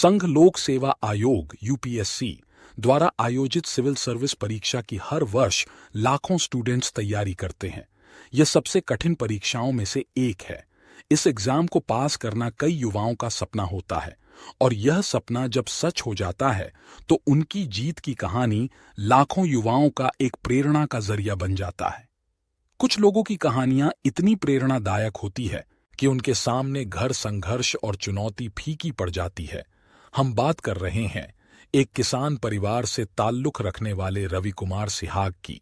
संघ लोक सेवा आयोग यूपीएससी द्वारा आयोजित सिविल सर्विस परीक्षा की हर वर्ष लाखों स्टूडेंट्स तैयारी करते हैं। यह सबसे कठिन परीक्षाओं में से एक है। इस एग्जाम को पास करना कई युवाओं का सपना होता है और यह सपना जब सच हो जाता है तो उनकी जीत की कहानी लाखों युवाओं का एक प्रेरणा का जरिया बन जाता है। कुछ लोगों की कहानियां इतनी प्रेरणादायक होती है कि उनके सामने घर संघर्ष और चुनौती फीकी पड़ जाती है। हम बात कर रहे हैं एक किसान परिवार से ताल्लुक रखने वाले रवि कुमार सिहाग की,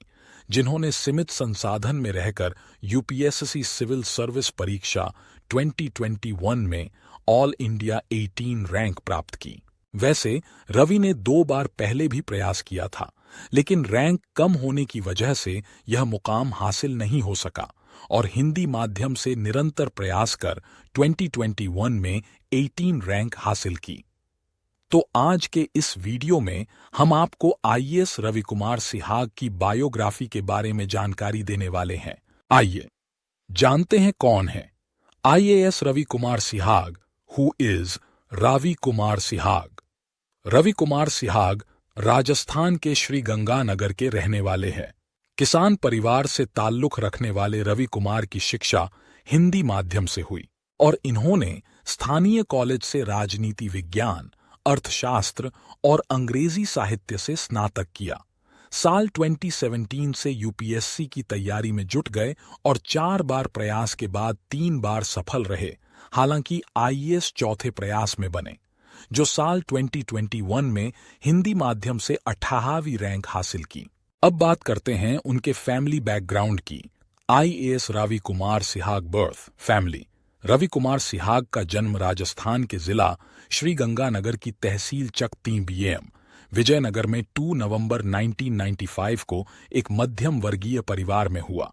जिन्होंने सीमित संसाधन में रहकर यूपीएससी सिविल सर्विस परीक्षा 2021 में ऑल इंडिया 18 रैंक प्राप्त की। वैसे रवि ने 2 बार पहले भी प्रयास किया था, लेकिन रैंक कम होने की वजह से यह मुकाम हासिल नहीं हो सका और हिंदी माध्यम से निरंतर प्रयास कर 2021 में 18 रैंक हासिल की। तो आज के इस वीडियो में हम आपको आईएएस रवि कुमार सिहाग की बायोग्राफी के बारे में जानकारी देने वाले हैं। आइए जानते हैं कौन है IAS Ravi Kumar Sihag. Who is Ravi Kumar Sihag? Ravi Kumar Sihag Rajasthan के श्री गंगानगर के रहने वाले हैं। किसान परिवार से ताल्लुक रखने वाले रवि कुमार की शिक्षा हिंदी माध्यम से हुई और इन्होंने स्थानीय कॉलेज से राजनीति विज्ञान, अर्थशास्त्र और अंग्रेजी साहित्य से स्नातक किया। साल 2017 से यूपीएससी की तैयारी में जुट गए और 4 बार प्रयास के बाद 3 बार सफल रहे। हालांकि आईएएस चौथे प्रयास में बने, जो साल 2021 में हिंदी माध्यम से 18वीं रैंक हासिल की। अब बात करते हैं उनके फैमिली बैकग्राउंड की। IAS Ravi Kumar Sihag birth family. Ravi Kumar Sihag का जन्म राजस्थान के जिला श्री गंगानगर की तहसील चकती बीएम विजयनगर में 2 नवंबर 1995 को एक मध्यम वर्गीय परिवार में हुआ।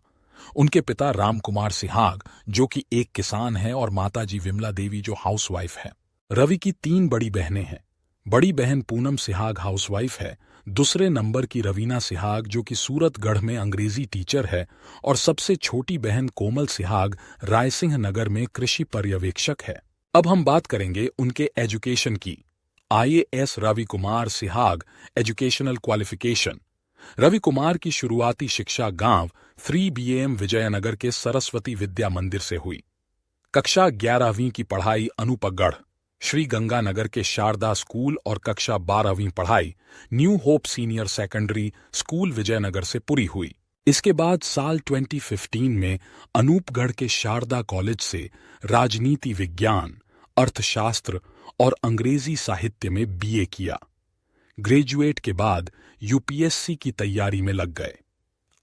उनके पिता राम कुमार सिहाग, जो कि एक किसान हैं, और माताजी विमला देवी, जो हाउसवाइफ है। रवि की 3 बड़ी बहनें हैं। बड़ी बहन पूनम सिहाग हाउसवाइफ है, दूसरे नंबर की रवीना सिहाग, जो कि सूरतगढ़ में अंग्रेजी टीचर है, और सबसे छोटी बहन कोमल सिहाग रायसिंह नगर में कृषि पर्यवेक्षक है। अब हम बात करेंगे उनके एजुकेशन की। IAS Ravi Kumar Sihag educational qualification. Ravi Kumar की शुरुआती शिक्षा गांव 3 बीएम विजयनगर के सरस्वती विद्या मंदिर से हुई। कक्षा 11वीं की पढ़ाई अनूपगढ़ श्री गंगानगर के शारदा स्कूल और कक्षा 12वीं पढ़ाई New Hope Senior Secondary School Vijaynagar से पूरी हुई। इसके बाद साल 2015 में अनूपगढ़ के शारदा कॉलेज से राजनीति विज्ञान, अर्थशास्त्र और अंग्रेजी साहित्य में बीए किया। ग्रेजुएट के बाद यूपीएससी की तैयारी में लग गए।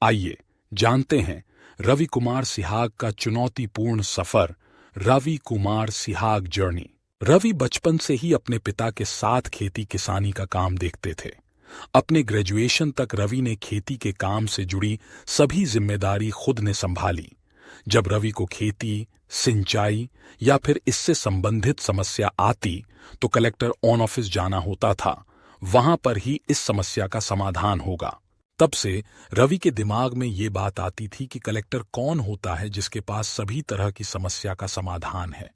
आइए जानते हैं रवि कुमार सिहाग का चुनौतीपूर्ण सफर। रवि कुमार सिहाग जर्नी। रवि बचपन से ही अपने पिता के साथ खेती किसानी का काम देखते थे। अपने ग्रेजुएशन तक रवि ने खेती के काम से जुड़ी सभी जिम्मेदारी खुद ने संभाली। जब रवि को खेती, सिंचाई या फिर इससे संबंधित समस्या आती तो कलेक्टर ऑन ऑफिस जाना होता था। वहां पर ही इस समस्या का समाधान होगा। तब से रवि के दिमाग में ये बात आती थी कि कलेक्टर कौन होता है जिसके पास सभी तरह की समस्या का समाधान है।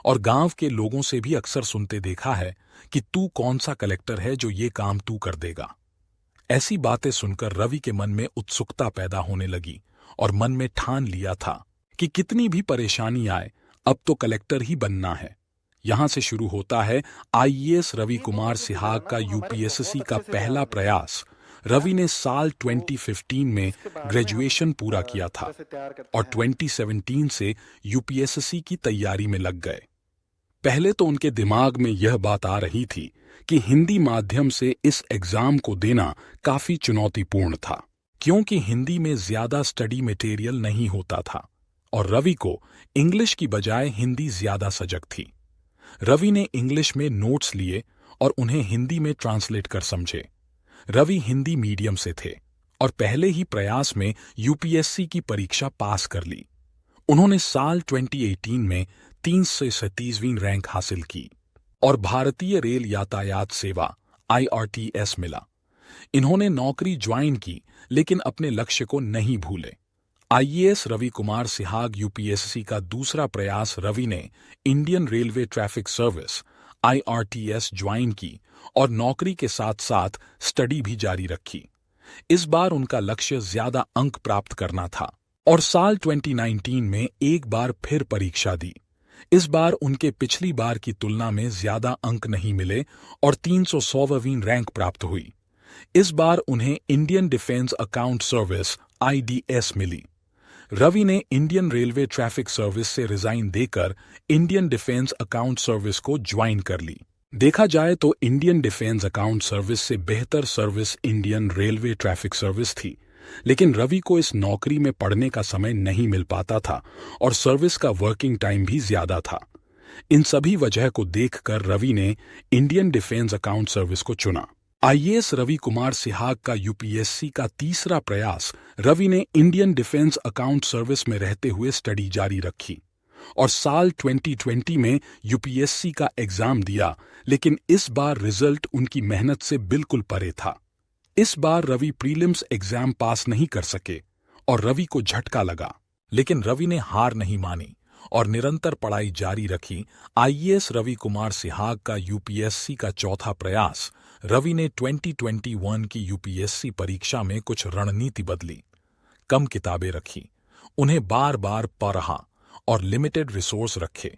और गांव के लोगों से भी अक्सर सुनते देखा है कि तू कौन सा कलेक्टर है जो ये काम तू कर देगा। ऐसी बातें सुनकर रवि के मन में उत्सुकता पैदा होने लगी और मन में ठान लिया था कि कितनी भी परेशानी आए, अब तो कलेक्टर ही बनना है। यहां से शुरू होता है आईएएस रवि कुमार सिहाग का यूपीएससी का पहला प्रयास। रवि ने साल 2015 में ग्रेजुएशन पूरा किया था और 2017 से यूपीएससी की तैयारी में लग गए। पहले तो उनके दिमाग में यह बात आ रही थी कि हिंदी माध्यम से इस एग्जाम को देना काफी चुनौतीपूर्ण था, क्योंकि हिंदी में ज्यादा स्टडी मटेरियल नहीं होता था और रवि को इंग्लिश की बजाय हिंदी ज्यादा सजग थी। रवि ने इंग्लिश में नोट्स लिए और उन्हें हिंदी में ट्रांसलेट कर समझे। रवि हिंदी मीडियम से थे और पहले ही प्रयास में यूपीएससी की परीक्षा पास कर ली। उन्होंने साल 2018 में 337वीं रैंक हासिल की और भारतीय रेल यातायात सेवा IRTS मिला। इन्होंने नौकरी ज्वाइन की, लेकिन अपने लक्ष्य को नहीं भूले। आईएएस रवि कुमार सिहाग यूपीएससी का दूसरा प्रयास रवि ने Indian railway traffic service IRTS join की और नौकरी के साथ साथ स्टडी भी जारी रखी। इस बार उनका लक्ष्य ज्यादा अंक प्राप्त करना था और साल 2019 में एक बार फिर परीक्षा दी। इस बार उनके पिछली बार की तुलना में ज्यादा अंक नहीं मिले और 300वीं रैंक प्राप्त हुई। इस बार उन्हें Indian defence account service IDS मिली। रवि ने इंडियन रेलवे ट्रैफिक सर्विस से रिजाइन देकर इंडियन डिफेंस अकाउंट सर्विस को ज्वाइन कर ली। देखा जाए तो इंडियन डिफेंस अकाउंट सर्विस से बेहतर service Indian railway traffic service थी, लेकिन रवि को इस नौकरी में पढ़ने का समय नहीं मिल पाता था और सर्विस का वर्किंग टाइम भी ज्यादा था। इन सभी वजह को देखकर रवि ने इंडियन डिफेंस अकाउंट सर्विस को चुना। IAS रवि कुमार सिहाग का UPSC का तीसरा प्रयास। रवि ने इंडियन डिफेंस अकाउंट सर्विस में रहते हुए स्टडी जारी रखी और साल 2020 में UPSC का एग्जाम दिया, लेकिन इस बार रिजल्ट उनकी मेहनत से बिल्कुल परे था। इस बार रवि प्रीलिम्स एग्जाम पास नहीं कर सके और रवि को झटका लगा, लेकिन रवि ने हार नहीं मानी और निरंतर पढ़ाई जारी रखी। IAS रवि कुमार सिहाग का UPSC का चौथा प्रयास। रवि ने 2021 की UPSC परीक्षा में कुछ रणनीति बदली, कम किताबें रखी, उन्हें बार बार पढ़ा और लिमिटेड रिसोर्स रखे।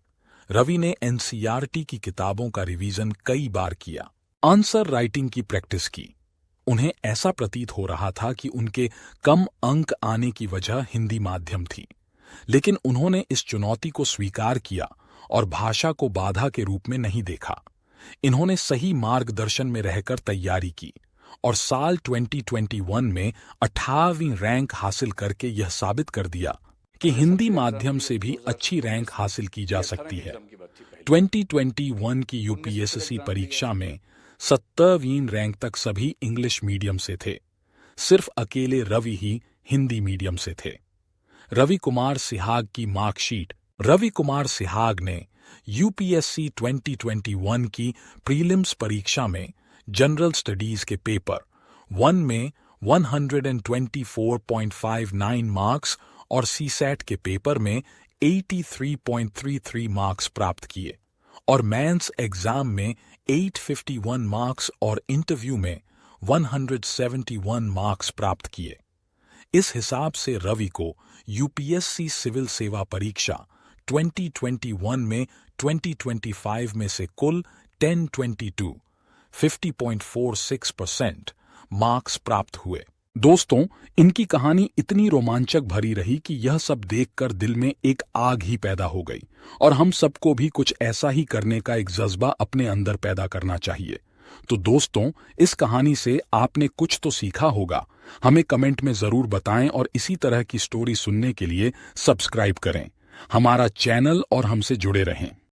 रवि ने NCERT की किताबों का रिवीजन कई बार किया, आंसर राइटिंग की प्रैक्टिस की। उन्हें ऐसा प्रतीत हो रहा था कि उनके कम अंक आने की वजह हिंदी माध्यम थी, लेकिन उन्होंने इस चुनौती को स्वीकार किया और भाषा को बाधा के रूप में नहीं देखा। इन्होंने सही मार्गदर्शन में रहकर तैयारी की और साल 2021 में 18वीं रैंक हासिल करके यह साबित कर दिया कि हिंदी माध्यम से भी अच्छी रैंक हासिल की जा सकती है। 2021 की UPSC परीक्षा में 70वीं रैंक तक सभी इंग्लिश मीडियम से थे, सिर्फ अकेले रवि ही हिंदी मीडियम से थे। रवि कुमार सिहाग की मार्कशीट। रवि कुमार सिहाग ने UPSC 2021 की प्रीलिम्स परीक्षा में जनरल स्टडीज के पेपर 1 में 124.59 मार्क्स और CSAT के पेपर में 83.33 मार्क्स प्राप्त किए और मेंस एग्जाम में 851 मार्क्स और इंटरव्यू में 171 मार्क्स प्राप्त किए। इस हिसाब से रवि को UPSC सिविल सेवा परीक्षा 2021 में 2025 में से कुल 1022 50.46% मार्क्स प्राप्त हुए। दोस्तों, इनकी कहानी इतनी रोमांचक भरी रही कि यह सब देखकर दिल में एक आग ही पैदा हो गई और हम सबको भी कुछ ऐसा ही करने का एक जज्बा अपने अंदर पैदा करना चाहिए। तो दोस्तों, इस कहानी से आपने कुछ तो सीखा होगा। हमें कमेंट में जरूर बताएं और इसी तरह की स्टोरी सुनने के लिए सब्सक्राइब करें हमारा चैनल और हमसे जुड़े रहें।